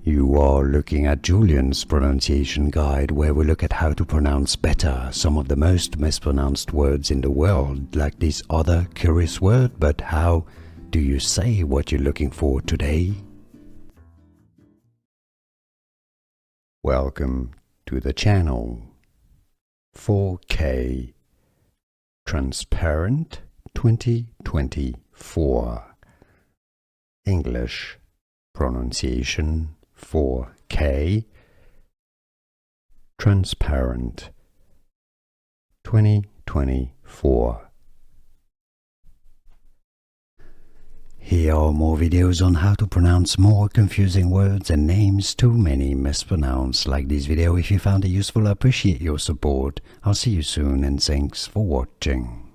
You are looking at Julian's pronunciation guide, where we look at how to pronounce better some of the most mispronounced words in the world, like this other curious word. But how do you say what you're looking for today? Welcome to the channel. 4K Transparent 2024 English pronunciation 4K Transparent 2024. Here are more videos on how to pronounce more confusing words and names too many mispronounced. Like this video if you found it useful. I appreciate your support. I'll see you soon and thanks for watching.